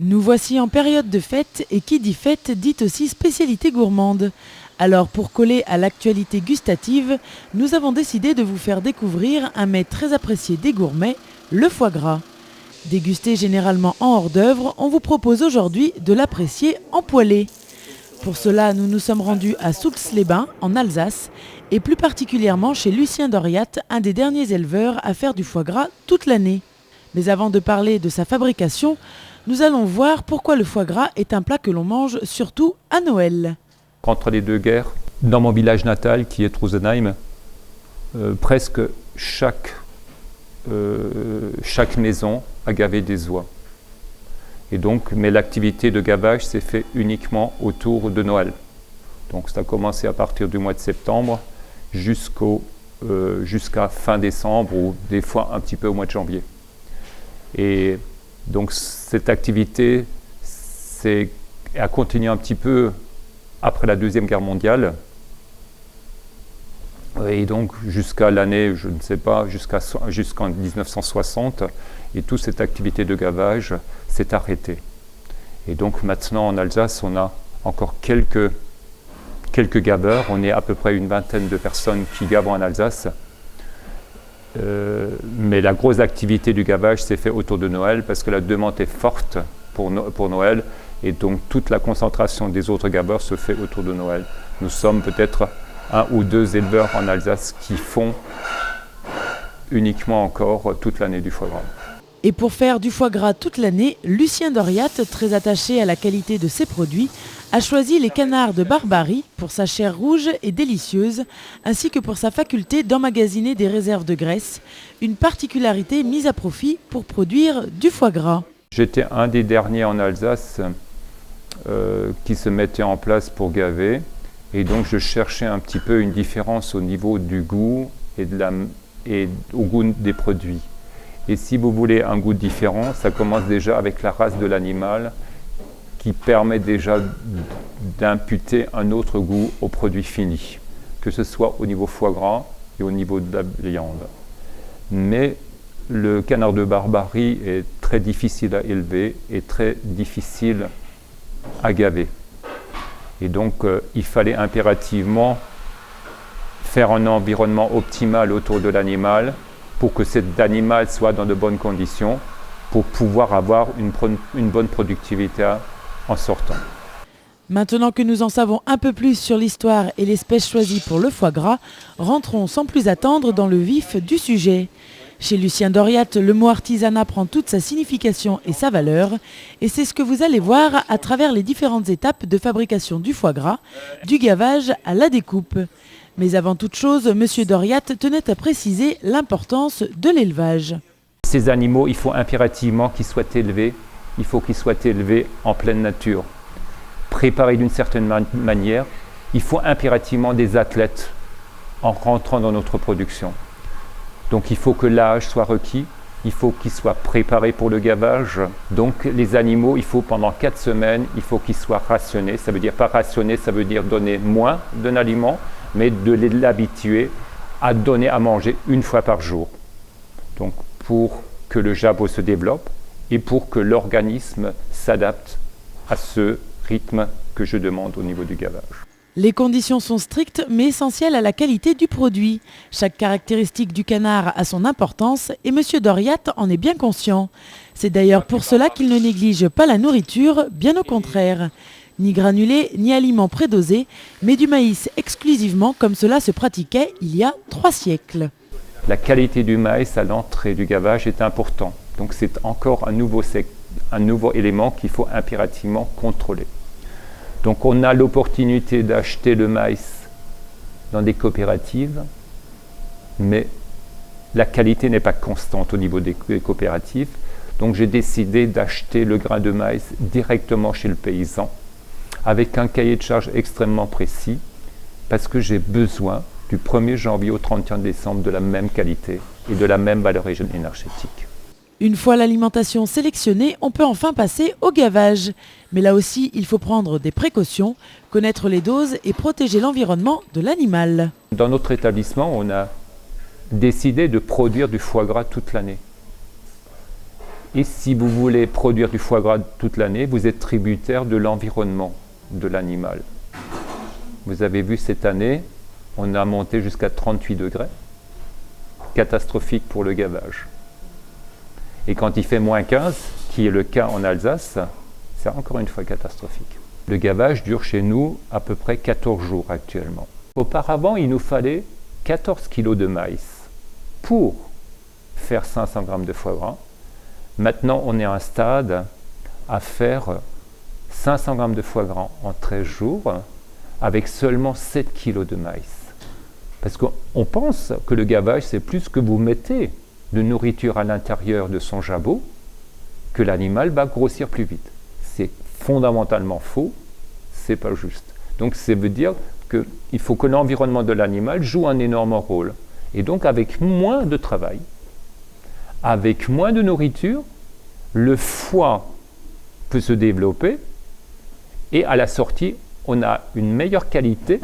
Nous voici en période de fête et qui dit fête dit aussi spécialité gourmande. Alors pour coller à l'actualité gustative, nous avons décidé de vous faire découvrir un mets très apprécié des gourmets, le foie gras. Dégusté généralement en hors d'œuvre, on vous propose aujourd'hui de l'apprécier en poêlé. Pour cela, nous nous sommes rendus à Soultz-les-Bains, en Alsace, et plus particulièrement chez Lucien Doriat, un des derniers éleveurs à faire du foie gras toute l'année. Mais avant de parler de sa fabrication, nous allons voir pourquoi le foie gras est un plat que l'on mange surtout à Noël. Entre les deux guerres, dans mon village natal qui est Trusenheim, presque chaque maison a gavé des oies. Et donc, mais l'activité de gavage s'est faite uniquement autour de Noël. Donc ça a commencé à partir du mois de septembre jusqu'à fin décembre ou des fois un petit peu au mois de janvier. Et donc cette activité a continué un petit peu après la Deuxième Guerre mondiale. Et donc jusqu'à l'année, je ne sais pas, jusqu'en 1960, et toute cette activité de gavage s'est arrêtée. Et donc maintenant en Alsace, on a encore quelques gaveurs, on est à peu près une vingtaine de personnes qui gavent en Alsace. Mais la grosse activité du gavage s'est faite autour de Noël parce que la demande est forte pour Noël, et donc toute la concentration des autres gaveurs se fait autour de Noël. Nous sommes peut-être 1 ou 2 éleveurs en Alsace qui font uniquement encore toute l'année du foie gras. Et pour faire du foie gras toute l'année, Lucien Doriat, très attaché à la qualité de ses produits, a choisi les canards de Barbarie pour sa chair rouge et délicieuse, ainsi que pour sa faculté d'emmagasiner des réserves de graisse, une particularité mise à profit pour produire du foie gras. J'étais un des derniers en Alsace qui se mettait en place pour gaver, et donc je cherchais un petit peu une différence au niveau du goût et au goût des produits. Et si vous voulez un goût différent, ça commence déjà avec la race de l'animal qui permet déjà d'imputer un autre goût au produit fini, que ce soit au niveau foie gras et au niveau de la viande. Mais le canard de Barbarie est très difficile à élever et très difficile à gaver. Et donc il fallait impérativement faire un environnement optimal autour de l'animal pour que cet animal soit dans de bonnes conditions, pour pouvoir avoir une bonne productivité en sortant. Maintenant que nous en savons un peu plus sur l'histoire et l'espèce choisie pour le foie gras, rentrons sans plus attendre dans le vif du sujet. Chez Lucien Doriat, le mot artisanat prend toute sa signification et sa valeur, et c'est ce que vous allez voir à travers les différentes étapes de fabrication du foie gras, du gavage à la découpe. Mais avant toute chose, M. Doriat tenait à préciser l'importance de l'élevage. Ces animaux, il faut impérativement qu'ils soient élevés, en pleine nature, préparés d'une certaine manière. Il faut impérativement des athlètes en rentrant dans notre production. Donc il faut que l'âge soit requis, il faut qu'ils soient préparés pour le gavage. Donc les animaux, il faut pendant 4 semaines, il faut qu'ils soient rationnés. Ça veut dire pas rationnés, ça veut dire donner moins d'un aliment, mais de l'habituer à donner à manger 1 fois par jour. Donc pour que le jabot se développe et pour que l'organisme s'adapte à ce rythme que je demande au niveau du gavage. Les conditions sont strictes mais essentielles à la qualité du produit. Chaque caractéristique du canard a son importance et M. Doriat en est bien conscient. C'est d'ailleurs pour cela qu'il ne néglige pas la nourriture, bien au contraire. Ni granulés, ni aliments prédosés, mais du maïs exclusivement comme cela se pratiquait il y a 3 siècles. La qualité du maïs à l'entrée du gavage est importante. Donc c'est encore un nouveau élément qu'il faut impérativement contrôler. Donc on a l'opportunité d'acheter le maïs dans des coopératives, mais la qualité n'est pas constante au niveau des coopératives. Donc j'ai décidé d'acheter le grain de maïs directement chez le paysan, avec un cahier de charge extrêmement précis, parce que j'ai besoin du 1er janvier au 31 décembre de la même qualité et de la même valeur énergétique. Une fois l'alimentation sélectionnée, on peut enfin passer au gavage. Mais là aussi, il faut prendre des précautions, connaître les doses et protéger l'environnement de l'animal. Dans notre établissement, on a décidé de produire du foie gras toute l'année. Et si vous voulez produire du foie gras toute l'année, vous êtes tributaire de l'environnement de l'animal. Vous avez vu cette année, on a monté jusqu'à 38 degrés. Catastrophique pour le gavage. Et quand il fait moins 15, qui est le cas en Alsace, c'est encore une fois catastrophique. Le gavage dure chez nous à peu près 14 jours actuellement. Auparavant, il nous fallait 14 kg de maïs pour faire 500 g de foie gras. Maintenant, on est à un stade à faire 500 g de foie gras en 13 jours avec seulement 7 kg de maïs. Parce qu'on pense que le gavage, c'est plus que vous mettez de nourriture à l'intérieur de son jabot, que l'animal va grossir plus vite. C'est fondamentalement faux, c'est pas juste. Donc ça veut dire qu'il faut que l'environnement de l'animal joue un énorme rôle. Et donc avec moins de travail, avec moins de nourriture, le foie peut se développer et à la sortie, on a une meilleure qualité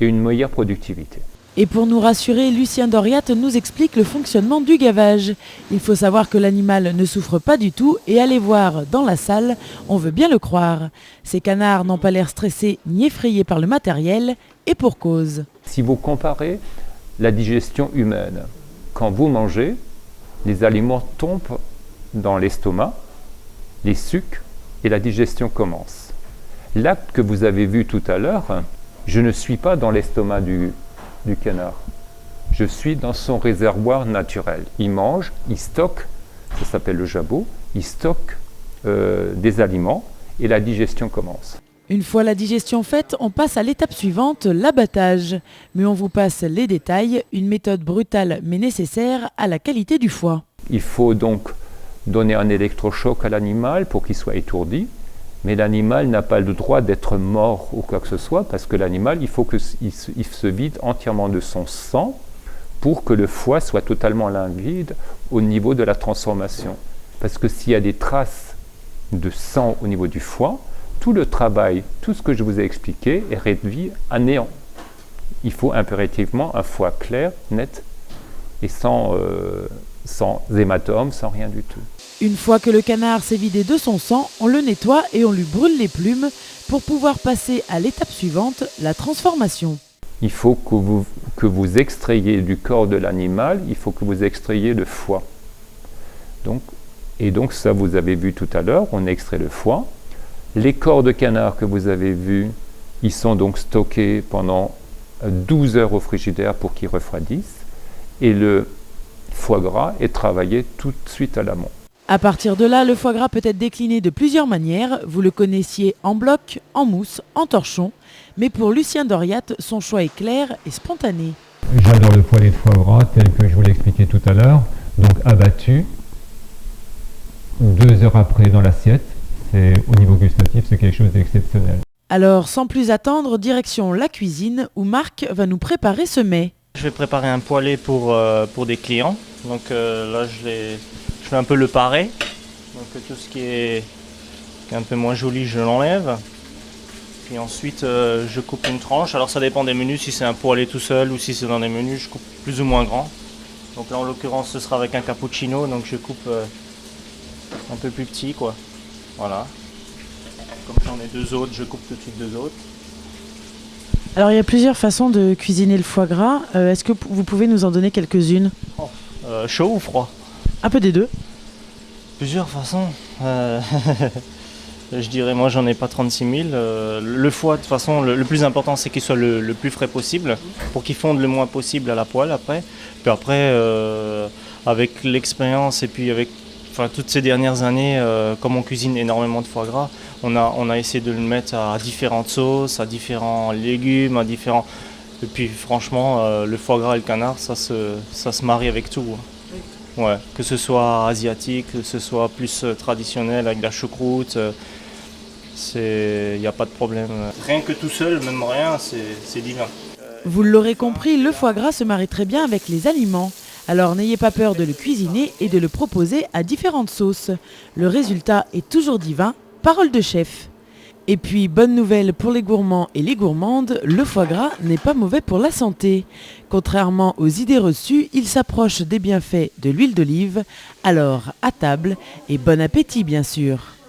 et une meilleure productivité. Et pour nous rassurer, Lucien Doriat nous explique le fonctionnement du gavage. Il faut savoir que l'animal ne souffre pas du tout et aller voir dans la salle, on veut bien le croire. Ces canards n'ont pas l'air stressés ni effrayés par le matériel, et pour cause. Si vous comparez la digestion humaine, quand vous mangez, les aliments tombent dans l'estomac, les sucs, et la digestion commence. L'acte que vous avez vu tout à l'heure, je ne suis pas dans l'estomac du canard. Je suis dans son réservoir naturel. Il mange, il stocke, ça s'appelle le jabot, il stocke des aliments et la digestion commence. Une fois la digestion faite, on passe à l'étape suivante, l'abattage. Mais on vous passe les détails, une méthode brutale mais nécessaire à la qualité du foie. Il faut donc donner un électrochoc à l'animal pour qu'il soit étourdi. Mais l'animal n'a pas le droit d'être mort ou quoi que ce soit, parce que l'animal, il faut qu'il se vide entièrement de son sang pour que le foie soit totalement limpide au niveau de la transformation. Parce que s'il y a des traces de sang au niveau du foie, tout le travail, tout ce que je vous ai expliqué est réduit à néant. Il faut impérativement un foie clair, net et sans hématome, sans rien du tout. Une fois que le canard s'est vidé de son sang, on le nettoie et on lui brûle les plumes pour pouvoir passer à l'étape suivante, la transformation. Il faut que vous extrayiez du corps de l'animal, il faut que vous extrayiez le foie. Donc ça, vous avez vu tout à l'heure, on extrait le foie. Les corps de canard que vous avez vus, ils sont donc stockés pendant 12 heures au frigidaire pour qu'ils refroidissent. Et le foie gras est travaillé tout de suite à l'amont. À partir de là, le foie gras peut être décliné de plusieurs manières. Vous le connaissiez en bloc, en mousse, en torchon. Mais pour Lucien Doriat, son choix est clair et spontané. J'adore le poêlé de foie gras tel que je vous l'ai expliqué tout à l'heure. Donc abattu, 2 heures après dans l'assiette. Au niveau gustatif, c'est quelque chose d'exceptionnel. Alors, sans plus attendre, direction la cuisine où Marc va nous préparer ce mets. Je vais préparer un poêlé pour des clients. Donc là, je fais un peu le paré. Donc tout ce qui est un peu moins joli, je l'enlève. Puis ensuite, je coupe une tranche. Alors ça dépend des menus, si c'est un poêlé tout seul ou si c'est dans des menus, je coupe plus ou moins grand. Donc là, en l'occurrence, ce sera avec un cappuccino. Donc je coupe un peu plus petit, quoi. Voilà. Comme j'en ai 2 autres, je coupe tout de suite 2 autres. Alors, il y a plusieurs façons de cuisiner le foie gras. Est-ce que vous pouvez nous en donner quelques-unes ? Chaud ou froid ? Un peu des deux. Plusieurs façons. Je dirais, moi, j'en ai pas 36 000. Le foie, de toute façon, le plus important, c'est qu'il soit le plus frais possible, pour qu'il fonde le moins possible à la poêle après. Puis après, avec l'expérience et puis avec toutes ces dernières années, comme on cuisine énormément de foie gras, on a essayé de le mettre à différentes sauces, à différents légumes, Et puis franchement, le foie gras et le canard, ça se marie avec tout. Ouais, que ce soit asiatique, que ce soit plus traditionnel avec de la choucroute, il n'y a pas de problème. Rien que tout seul, même rien, c'est divin. Vous l'aurez compris, le foie gras se marie très bien avec les aliments. Alors n'ayez pas peur de le cuisiner et de le proposer à différentes sauces. Le résultat est toujours divin, parole de chef. Et puis, bonne nouvelle pour les gourmands et les gourmandes, le foie gras n'est pas mauvais pour la santé. Contrairement aux idées reçues, il s'approche des bienfaits de l'huile d'olive. Alors, à table et bon appétit bien sûr.